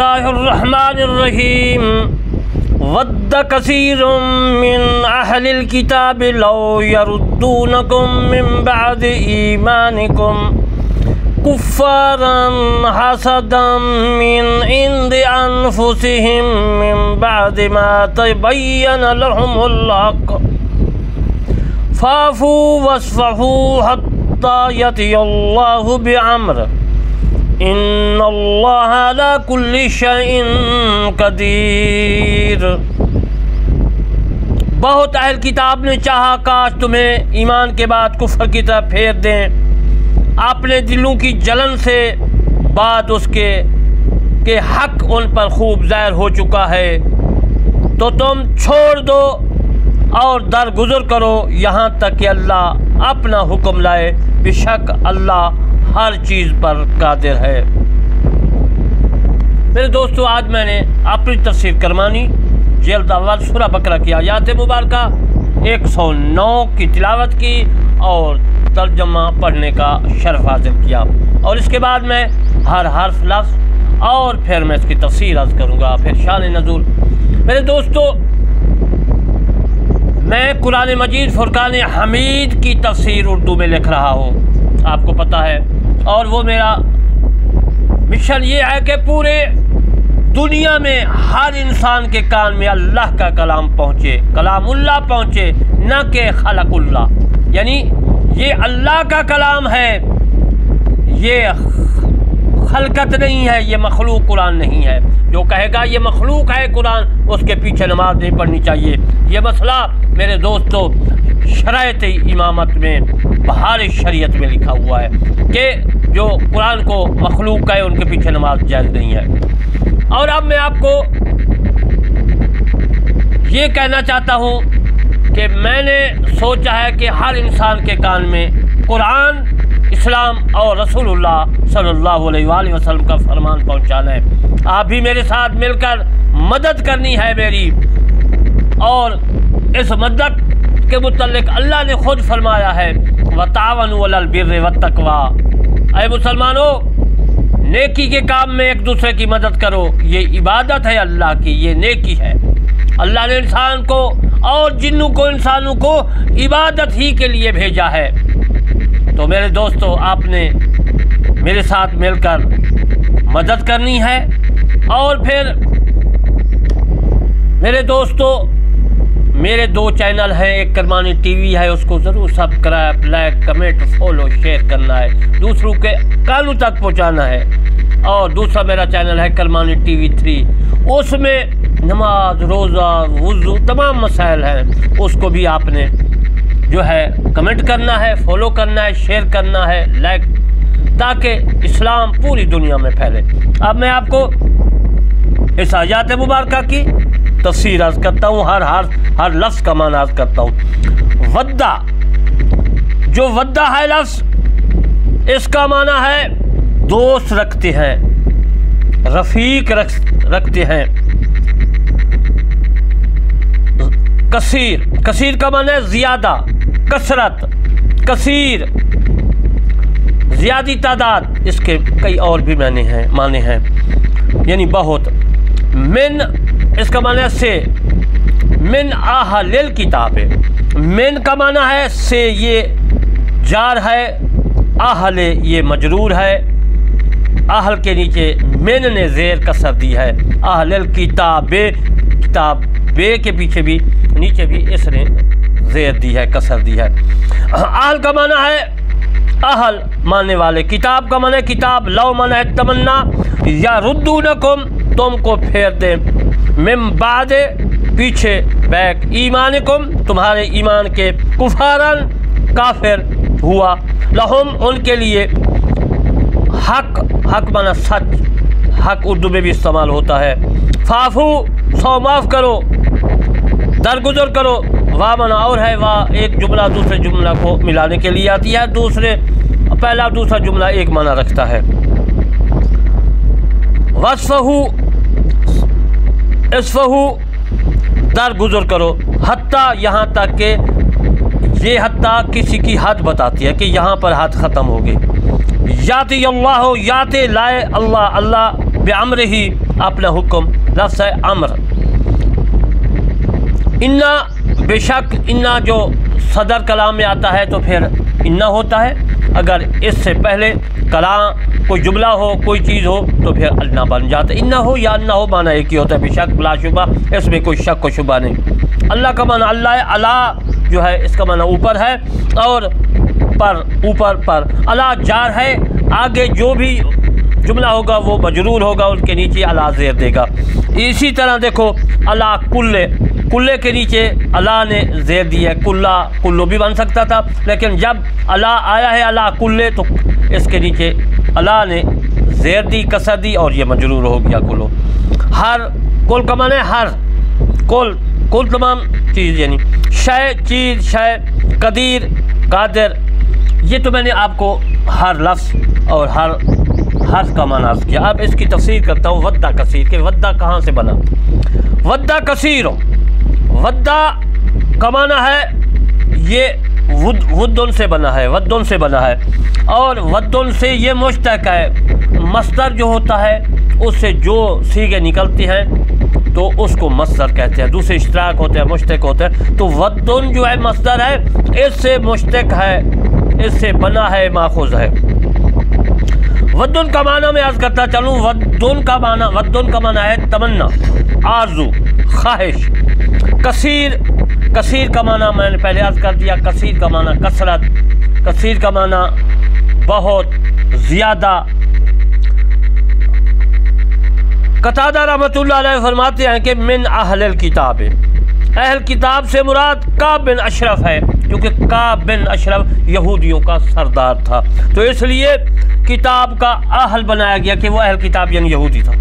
اللہ الرحمن الرحیم ود کثیر من اہل الکتاب لو یردونکم من بعد ایمانکم کفارا حسدا من عند انفسہم من بعد ما تبین لهم الحق فاعفوا واصفحوا حتی یأتی اللہ بامرہ ان اللہ علی کل شیء قدیر۔ بہت اہل کتاب نے چاہا کاش تمہیں ایمان کے بعد کفر کی طرف پھیر دیں، اپنے دلوں کی جلن سے بعد اس کے کہ حق ان پر خوب ظاہر ہو چکا ہے، تو تم چھوڑ دو اور درگزر کرو یہاں تک کہ اللہ اپنا حکم لائے، بے شک اللہ ہر چیز پر قادر ہے۔ میرے دوستو، آج میں نے اپنی تفسیر کرمانی جلد اول سورہ بقرہ کی آیات مبارکہ 109 کی تلاوت کی اور ترجمہ پڑھنے کا شرف حاصل کیا، اور اس کے بعد میں ہر حرف لفظ اور پھر میں اس کی تفسیر عرض کروں گا، پھر شان نزول۔ میرے دوستو، میں قرآن مجید فرقان حمید کی تفسیر اردو میں لکھ رہا ہوں، آپ کو پتہ ہے، اور وہ میرا مشن یہ ہے کہ پورے دنیا میں ہر انسان کے کان میں اللہ کا کلام پہنچے، کلام اللہ پہنچے، نہ کہ خلق اللہ، یعنی یہ اللہ کا کلام ہے، یہ خلقت نہیں ہے، یہ مخلوق قرآن نہیں ہے۔ جو کہے گا یہ مخلوق ہے قرآن، اس کے پیچھے نماز نہیں پڑھنی چاہیے۔ یہ مسئلہ میرے دوستو شرائط امامت میں بہار شریعت میں لکھا ہوا ہے کہ جو قرآن کو مخلوق کہے ان کے پیچھے نماز جائز نہیں ہے۔ اور اب میں آپ کو یہ کہنا چاہتا ہوں کہ میں نے سوچا ہے کہ ہر انسان کے کان میں قرآن، اسلام اور رسول اللہ صلی اللہ علیہ وآلہ وسلم کا فرمان پہنچانا ہے۔ آپ بھی میرے ساتھ مل کر مدد کرنی ہے میری، اور اس مدد کے متعلق اللہ نے خود فرمایا ہے وَتَعَاوَنُوا عَلَى الْبِرِّ وَالتَّقْوَىٰ، اے مسلمانوں نیکی کے کام میں ایک دوسرے کی مدد کرو، یہ عبادت ہے اللہ کی، یہ نیکی ہے۔ اللہ نے انسان کو اور جنوں کو، انسانوں کو عبادت ہی کے لیے بھیجا ہے۔ تو میرے دوستو، آپ نے میرے ساتھ مل کر مدد کرنی ہے، اور پھر میرے دوستو میرے 2 چینل ہیں، ایک کرمانی ٹی وی ہے، اس کو ضرور subscribe, like, comment, follow, share کرنا ہے، دوسروں کے کانوں تک پہنچانا ہے، اور دوسرا میرا چینل ہے کرمانی ٹی وی 3، اس میں نماز، روزہ، وضو، تمام مسائل ہیں، اس کو بھی آپ نے جو ہے کمنٹ کرنا ہے، فالو کرنا ہے، شیئر کرنا ہے، لائک، تاکہ اسلام پوری دنیا میں پھیلے۔ اب میں آپ کو اس آیات مبارکہ کی تفسیر عرض کرتا ہوں، ہر لفظ کا معنی عرض کرتا ہوں۔ ودہ، جو ودہ ہے لفظ، اس کا معنی ہے دوست رکھتے ہیں، رفیق رکھتے ہیں۔ کثیر کا معنی ہے زیادہ، کثرت، کثیر، زیادی تعداد، اس کے کئی اور بھی معنی ہیں، یعنی بہت۔ من، اس کا معنی ہے سے، من اہل الکتاب، من کا معنی ہے سے، یہ جار ہے، اہل یہ مجرور ہے، اہل کے نیچے من نے زیر کسر دی ہے، اہل الکتاب، کتاب بے کے پیچھے بھی نیچے بھی اس نے زیر دی ہے، کسر دی ہے۔ اہل کا معنی ہے اہل ماننے والے، کتاب کا معنی ہے کتاب، لو معنی ہے تمنا، یا ردونکم تم کو پھیر دیں، من بعد پیچھے، بیک، ایمانکم تمہارے ایمان کے، کفارن کافر ہوا، لہم ان کے لیے، حق معنی سچ، حق اردو میں بھی استعمال ہوتا ہے، فاعفو سو معاف کرو، درگزر کرو، وا معنی اور ہے، وا ایک جملہ دوسرے جملہ کو ملانے کے لیے آتی ہے، پہلا دوسرا جملہ ایک معنی رکھتا ہے۔ وصفہو، اسفہو درگزر کرو، حتیٰ یہاں تک کہ، یہ حتیٰ کسی کی حد بتاتی ہے کہ یہاں پر حد ختم ہوگی۔ یاتی اللہ، یاتے لائے اللہ، اللہ بعمرہ اپنا حکم، لفظ ہے امر۔ انا، بے شک انا جو صدر کلام میں آتا ہے تو پھر انا ہوتا ہے، اگر اس سے پہلے کلام کوئی جملہ ہو، کوئی چیز ہو تو پھر انا بن جاتا ہے۔ انا ہو یا انا ہو معنی ایک ہی ہوتا ہے، بے شک بلا شبہ اس میں کوئی شک و شبہ نہیں۔ اللہ کا معنی اللہ ہے، اللہ جو ہے اس کا معنی اوپر ہے، اور پر، اوپر پر، اللہ جار ہے، آگے جو بھی جملہ ہوگا وہ مجرور ہوگا، ان کے نیچے اللہ زیر دے گا۔ اسی طرح دیکھو اللہ کلے، کلے کے نیچے اللہ نے زیر دی ہے، کلو بھی بن سکتا تھا، لیکن جب اللہ آیا ہے اللہ کلے تو اس کے نیچے اللہ نے زیر دی، کسر دی، اور یہ مجرور ہو گیا کلو۔ ہر، کل کا معنی ہے ہر، کل تمام چیز، یعنی شے، چیز، شے، قدیر، قادر۔ یہ تو میں نے آپ کو ہر لفظ اور ہر حرف کا معنی عرض کیا۔ اب اس کی تفسیر کرتا ہوں ودہ کثیر، کہ ودہ کہاں سے بنا۔ ودہ کثیر، ودہ کا معنی ہے یہ ودن سے بنا ہے، ودن سے بنا ہے، اور ودن سے یہ مشتق ہے، مصدر جو ہوتا ہے اس سے جو صیغے نکلتی ہیں تو اس کو مصدر کہتے ہیں، دوسرے اشتراک ہوتے ہیں، مشتق ہوتے ہیں۔ تو ودن جو ہے مصدر ہے، اس سے مشتق ہے، اس سے بنا ہے، ماخوذ ہے۔ ودن کا معنی میں عرض کرتا چلوں، ودن کا معنی ہے تمنا، آرزو، خواہش۔ کثیر کا معنی میں نے پہلے عرض کر دیا، کثیر کا معنی کثرت، کثیر کا معنی بہت زیادہ۔ قتادہ رحمۃ اللہ علیہ فرماتے ہیں کہ من اہل الکتاب، اہل کتاب سے مراد کعب بن اشرف ہے، کیونکہ کعب بن اشرف یہودیوں کا سردار تھا، تو اس لیے کتاب کا اہل بنایا گیا کہ وہ اہل کتاب یعنی یہودی تھا۔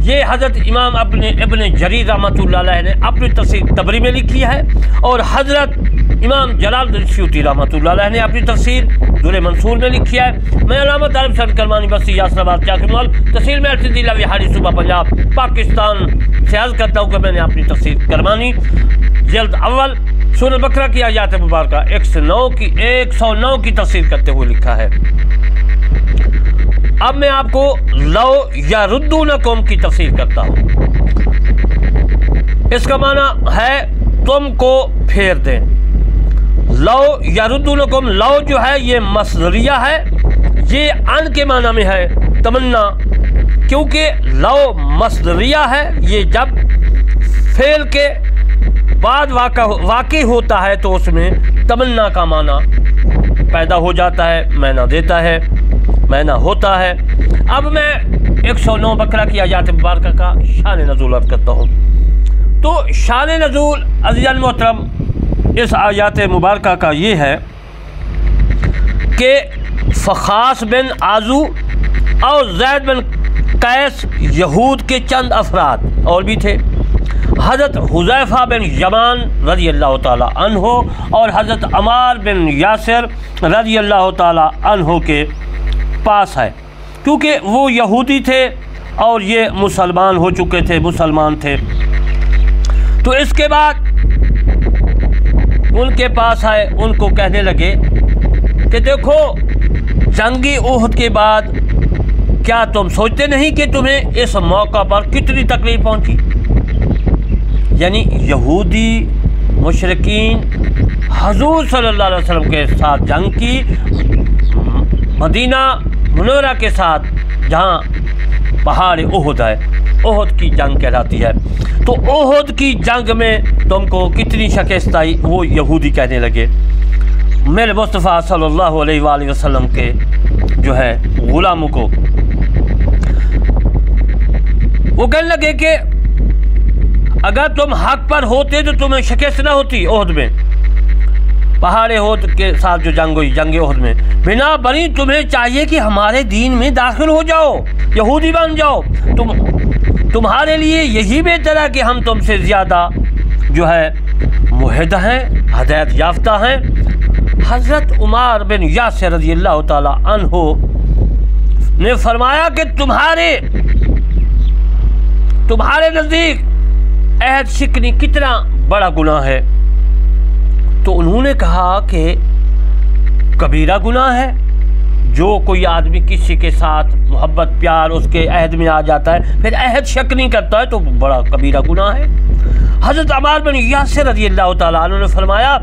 یہ حضرت امام ابن جریر رحمۃ اللہ علیہ نے اپنی تفسیر طبری میں لکھی ہے، اور حضرت امام جلال الدین سیوطی رحمۃ اللہ علیہ نے اپنی تفسیر در منصور میں لکھی ہے۔ میں علامہ طالب شرف کرمانی بستی یاسر آباد چاکمال تفسیر میں ارشدی لوحاری صوبہ پنجاب پاکستان سے عرض کرتا ہوں کہ میں نے اپنی تفسیر کرمانی جلد اول سورۃ البقرہ کی آیات مبارکہ 109 کی تفسیر کرتے ہوئے لکھا ہے۔ اب میں آپ کو لو یردونکم کی تفسیر کرتا ہوں۔ اس کا معنی ہے تم کو پھیر دیں۔ لو یردونکم، لو جو ہے یہ مصدریہ ہے، یہ ان کے معنی میں ہے تمنا، کیونکہ لو مصدریہ ہے، یہ جب فعل کے بعد واقع ہوتا ہے تو اس میں تمنا کا معنی پیدا ہو جاتا ہے، معنی دیتا ہے، معنی ہوتا ہے۔ اب میں 109 بقرہ کی آیات مبارکہ کا شان نزول عرض کرتا ہوں۔ تو شان نزول عزیزان محترم اس آیات مبارکہ کا یہ ہے کہ فخاص بن آزو اور زید بن قیس یہود کے چند افراد اور بھی تھے، حضرت حذیفہ بن یمان رضی اللہ تعالی عنہ اور حضرت عمار بن یاسر رضی اللہ تعالی عنہ کے پاس ہے، کیونکہ وہ یہودی تھے اور یہ مسلمان ہو چکے تھے، مسلمان تھے۔ تو اس کے بعد ان کے پاس آئے، ان کو کہنے لگے کہ دیکھو جنگی احد کے بعد کیا تم سوچتے نہیں کہ تمہیں اس موقع پر کتنی تکلیف پہنچی؟ یعنی یہودی مشرکین حضور صلی اللہ علیہ وسلم کے ساتھ جنگ کی، مدینہ منورہ کے ساتھ جہاں پہاڑ احد ہے، احد کی جنگ کہلاتی ہے، تو احد کی جنگ میں تم کو کتنی شکست آئی؟ وہ یہودی کہنے لگے میرے مصطفیٰ صلی اللہ علیہ وآلہ وسلم کے جو ہے غلاموں کو۔ وہ کہنے لگے کہ اگر تم حق پر ہوتے تو تمہیں شکست نہ ہوتی احد میں، پہاڑ احد کے ساتھ جو جنگ ہوئی، جنگ احد میں، بنا بری تمہیں چاہیے کہ ہمارے دین میں داخل ہو جاؤ، یہودی بن جاؤ، تمہارے لیے یہی بہتر ہے کہ ہم تم سے زیادہ جو ہے معاہدہ ہیں، ہدایت یافتہ ہیں۔ حضرت عمار بن یاسر رضی اللہ تعالی عنہ نے فرمایا کہ تمہارے نزدیک عہد شکنی کتنا بڑا گناہ ہے؟ تو انہوں نے کہا کہ کبیرہ گناہ ہے، جو کوئی آدمی کسی کے ساتھ محبت پیار اس کے عہد میں آ جاتا ہے پھر عہد شک نہیں کرتا ہے تو بڑا کبیرہ گناہ ہے۔ حضرت عمار بن یاسر رضی اللہ تعالیٰ عنہ نے فرمایا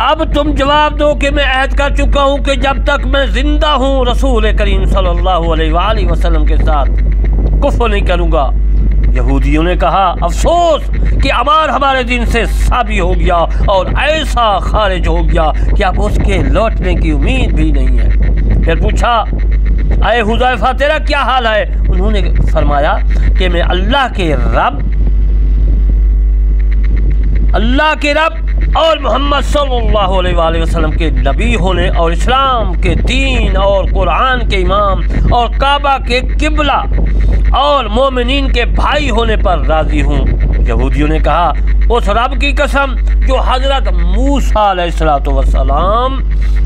اب تم جواب دو کہ میں عہد کر چکا ہوں کہ جب تک میں زندہ ہوں رسول کریم صلی اللہ علیہ وآلہ وسلم کے ساتھ کفر نہیں کروں گا۔ یہودیوں نے کہا افسوس کہ عمار ہمارے دین سے سابی ہو گیا اور ایسا خارج ہو گیا کہ اب اس کے لوٹنے کی امید بھی نہیں ہے۔ پھر پوچھا اے حذیفہ تیرا کیا حال ہے؟ انہوں نے فرمایا کہ میں اللہ کے رب اور محمد صلی اللہ علیہ وآلہ وسلم کے نبی ہونے اور اسلام کے دین اور قرآن کے امام اور کعبہ کے قبلہ اور مومنین کے بھائی ہونے پر راضی ہوں۔ یہودیوں نے کہا اس رب کی قسم جو حضرت موسیٰ علیہ السلام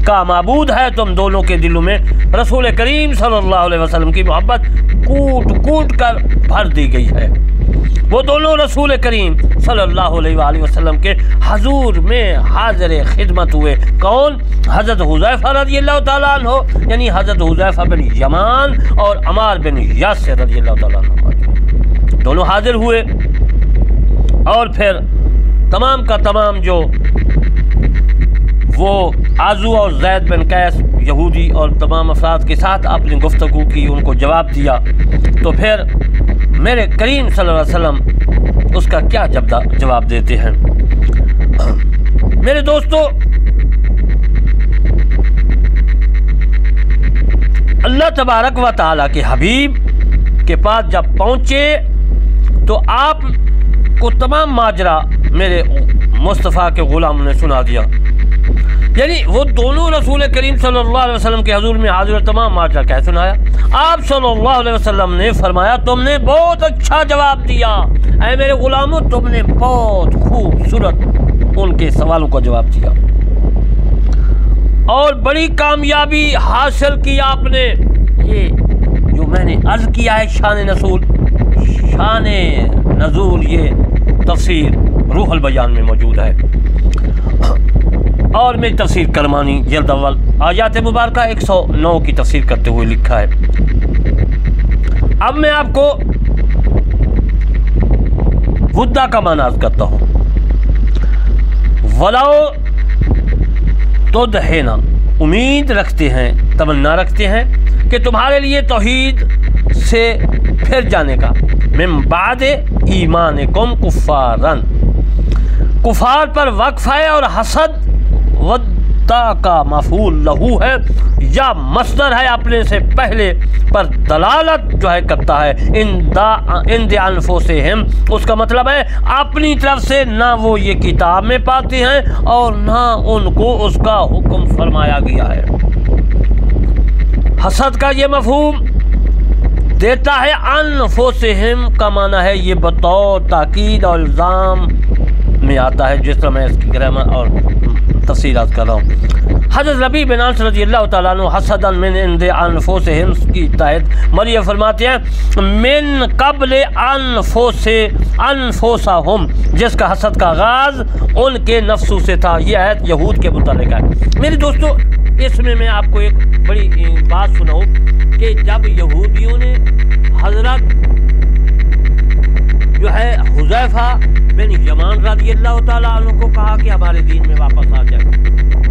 کا معبود ہے تم دونوں کے دلوں میں رسول کریم صلی اللہ علیہ وسلم کی محبت کوٹ کوٹ کر بھر دی گئی ہے۔ وہ دونوں رسول کریم صلی اللہ علیہ وآلہ وسلم کے حضور میں حاضر خدمت ہوئے۔ کون؟ حضرت حذیفہ رضی اللہ تعالیٰ عنہ یعنی حضرت حذیفہ بن یمان اور عمار بن یاسر رضی اللہ تعالیٰ عنہ دونوں حاضر ہوئے، اور پھر تمام کا تمام جو وہ آزو اور زید بن قیس یہودی اور تمام افراد کے ساتھ آپ نے گفتگو کی، ان کو جواب دیا، تو پھر میرے کریم صلی اللہ علیہ وسلم اس کا کیا جواب دیتے ہیں؟ میرے دوستو، اللہ تبارک و تعالیٰ کے حبیب کے پاس جب پہنچے تو آپ کو تمام ماجرا میرے مصطفیٰ کے غلام نے سنا دیا، یعنی وہ دونوں رسول کریم صلی اللہ علیہ وسلم کے حضور میں حاضر تمام ماجرا کہہ سنایا۔ آپ صلی اللہ علیہ وسلم نے فرمایا تم نے بہت اچھا جواب دیا، اے میرے غلاموں تم نے بہت خوبصورت ان کے سوالوں کا جواب دیا اور بڑی کامیابی حاصل کی آپ نے۔ یہ جو میں نے عرض کیا ہے شان نزول یہ تفسیر روح البیان میں موجود ہے، اور میری تفسیر کرمانی جلد اول آیات مبارکہ 109 کی تفسیر کرتے ہوئے لکھا ہے۔ اب میں آپ کو ودہ کا معنی عرض کرتا ہوں۔ ولاؤ تدہینا، امید رکھتے ہیں، تمنا رکھتے ہیں کہ تمہارے لیے توحید سے پھر جانے کا، من بعد ایمانکم کفارن، کفار پر وقف ہے، اور حسد ودا کا مفعول لہو ہے یا مصدر ہے اپنے سے پہلے پر دلالت جو ہے کرتا ہے، ان انفسہم، اس کا مطلب ہے اپنی طرف سے نہ وہ یہ کتاب میں پاتے ہیں اور نہ ان کو اس کا حکم فرمایا گیا ہے۔ حسد کا یہ مفہوم دیتا ہے انفسہم کا معنی ہے یہ بطور تاکید اور الزام میں آتا ہے، جس طرح میں اس کی گرامر اور تفصیلات کر رہا ہوں۔ حضرت ربیع بن انس رضی اللہ تعالیٰ عنہ حسدا من عند انفسہم کی تحت مریم فرماتے ہیں من قبل انفسہم، جس کا حسد کا آغاز ان کے نفسوں سے تھا۔ یہ آیت یہود کے متعلق ہے۔ میرے دوستو، اس میں میں آپ کو ایک بڑی بات سناؤں کہ جب یہودیوں نے حضرت جو ہے حذیفہ بن یمان رضی اللہ تعالیٰ عنہ کو کہا کہ ہمارے دین میں واپس آ جائے،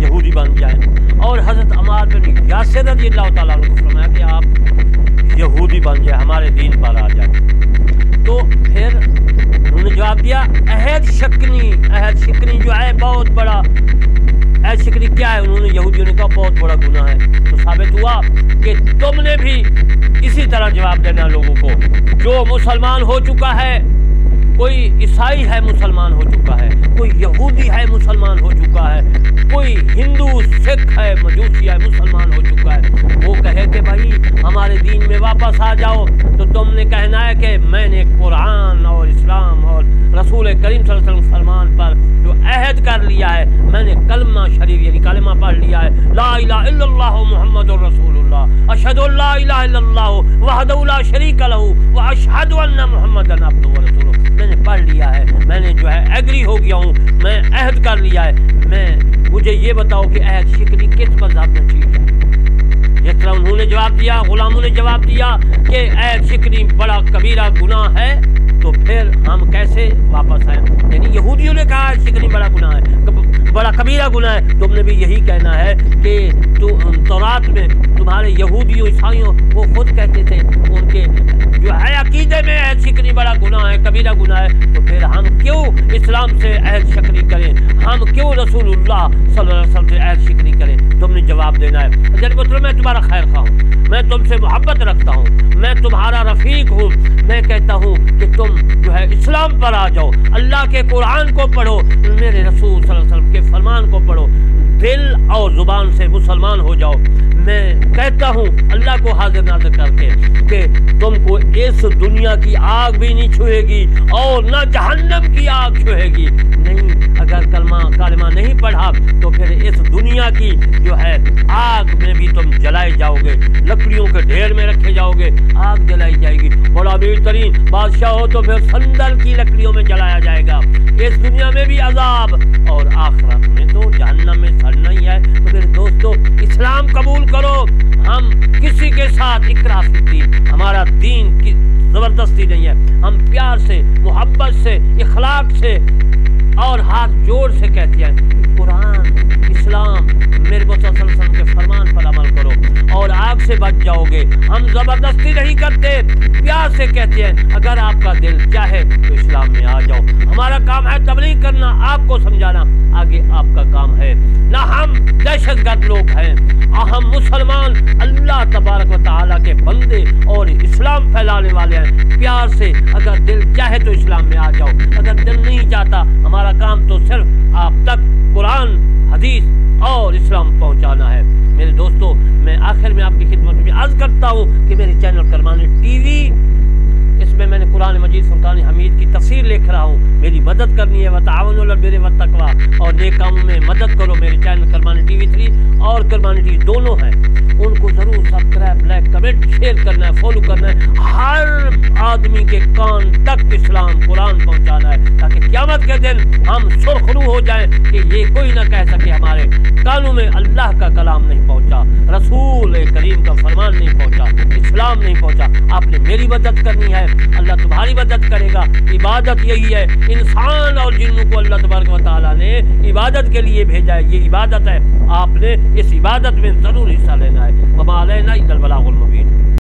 یہودی بن جائے، اور حضرت عمار بن یاسر رضی اللہ تعالیٰ عنہ کو فرمایا کہ آپ یہودی بن جائے، ہمارے دین پر آ جائے، تو پھر انہوں نے جواب دیا عہد شکنی جو ہے بہت بڑا، عہد شکنی کیا ہے؟ انہوں نے یہودیوں نے کہا بہت بڑا گناہ ہے۔ تو ثابت ہوا کہ تم نے بھی اسی طرح جواب دینا لوگوں کو، جو مسلمان ہو چکا ہے، کوئی عیسائی ہے مسلمان ہو چکا ہے، کوئی یہودی ہے مسلمان ہو چکا ہے، کوئی ہندو سکھ ہے مجوسی ہے مسلمان ہو چکا ہے، وہ کہے کہ بھائی ہمارے دین میں واپس آ جاؤ، تو تم نے کہنا ہے کہ میں نے قرآن اور اسلام اور رسول کریم صلی اللہ علیہ وسلم فرمان پر جو عہد کر لیا ہے، میں نے کلمہ شریف یعنی کلمہ پڑھ لیا ہے، لا الہ الا اللہ محمد رسول اللہ، اشہد ان لا الہ الا اللہ وحدہ لا شریک لہ واشہد ان محمدا عبدہ ورسولہ، میں نے پڑھ لیا ہے، میں نے جو ہے ایگری ہو گیا ہوں، میں عہد کر لیا ہے، مجھے یہ بتاؤ کہ عہد شکنی کس مذہب میں ٹھیک ہے؟ جس طرح انہوں نے جواب دیا، غلاموں نے جواب دیا کہ عیب شکنی بڑا کبیرہ گناہ ہے، تو پھر ہم کیسے واپس آئیں؟ یعنی یہودیوں نے کہا عیب شکنی بڑا گناہ ہے، بڑا کبیرہ گناہ ہے، تم نے بھی یہی کہنا ہے کہ تورات میں تمہارے یہودیوں عیسائیوں وہ خود کہتے تھے ان کے جو ہے عقیدے میں عیب شکنی بڑا گناہ ہے، کبیرہ گناہ ہے، تو پھر ہم کیوں اسلام سے عیب شکنی کریں؟ ہم کیوں رسول اللہ صلی اللہ علیہ وسلم سے عیب شکنی کریں؟ تم نے جواب دینا ہے جناب مطلب میں تمہارا خیر خواہ ہوں، میں تم سے محبت رکھتا ہوں، میں تمہارا رفیق ہوں، میں کہتا ہوں کہ تم جو ہے اسلام پر آ جاؤ، اللہ کے قرآن کو پڑھو، میرے رسول صلی اللہ علیہ وسلم کے فرمان کو پڑھو، دل اور زبان سے مسلمان ہو جاؤ۔ میں کہتا ہوں اللہ کو حاضر ناظر کر کے کہ تم کو اس دنیا کی آگ بھی نہیں چھوئے گی اور نہ جہنم کی آگ چھوئے گی، نہیں اگر کلمہ نہیں پڑھا تو پھر اس دنیا کی جو ہے آگ میں بھی تم جلائے جاؤ گے، لکڑیوں کے ڈھیر میں رکھے جاؤ گے، آگ جلائی جائے گی، بڑا امیر ترین بادشاہ ہو تو پھر سندل کی لکڑیوں میں جلایا جائے گا، اس دنیا میں بھی عذاب اور آخرت میں تو جہنم میں سڑنا ہی ہے۔ تو پھر دوستو اسلام قبول کرو، ہم کسی کے ساتھ اکراہ فی الدین، ہمارا دین کی زبردستی نہیں ہے، ہم پیار سے محبت سے اخلاق سے اور ہاتھ جوڑ سے کہتے ہیں قرآن اسلام میرے صلی اللہ علیہ وسلم کے فرمان پر عمل کرو اور آگ سے بچ جاؤ گے۔ ہم زبردستی نہیں کرتے، پیار سے کہتے ہیں اگر آپ کا دل چاہے تو اسلام میں آ جاؤ، ہمارا کام ہے تبلیغ کرنا، آپ کو سمجھانا، آگے آپ کا کام ہے، نہ ہم دہشت گرد لوگ ہیں، ہم مسلمان اللہ تبارک و تعالیٰ کے بندے اور اسلام پھیلانے والے ہیں۔ پیار سے اگر دل چاہے تو اسلام میں آ جاؤ، اگر دل نہیں چاہتا ہمارا کام تو صرف آپ تک قرآن حدیث اور اسلام پہنچانا ہے۔ میرے دوستو میں آخر میں آپ کی خدمت میں عرض کرتا ہوں کہ میرے چینل کرمانی ٹی وی، اس میں نے قرآن مجید فرقان حمید کی تفسیر لکھ رہا ہوں، میری مدد کرنی ہے، وتعاونوا علی البر والتقوی، اور نیک کاموں میں مدد کرو۔ میرے چینل کرمانی ٹی وی 3 اور کرمانی ٹی وی دونوں ہیں، ان کو ضرور سبسکرائب، لائک، کمنٹ، شیئر کرنا ہے، فالو کرنا ہے، ہر آدمی کے کان تک اسلام قرآن پہنچانا ہے تاکہ قیامت کے دن ہم سرخرو ہو جائیں کہ یہ کوئی نہ کہہ سکے ہمارے کانوں میں اللہ کا کلام نہیں پہنچا، رسول کریم کا فرمان نہیں پہنچا، اسلام نہیں پہنچا۔ آپ نے میری مدد کرنی ہے، اللہ تمہاری مدد کرے گا۔ عبادت یہی ہے، انسان اور جنوں کو اللہ تبارک و تعالیٰ نے عبادت کے لیے بھیجا ہے، یہ عبادت ہے، آپ نے اس عبادت میں ضرور حصہ لینا ہے۔ وما علینا الا البلاغ المبین۔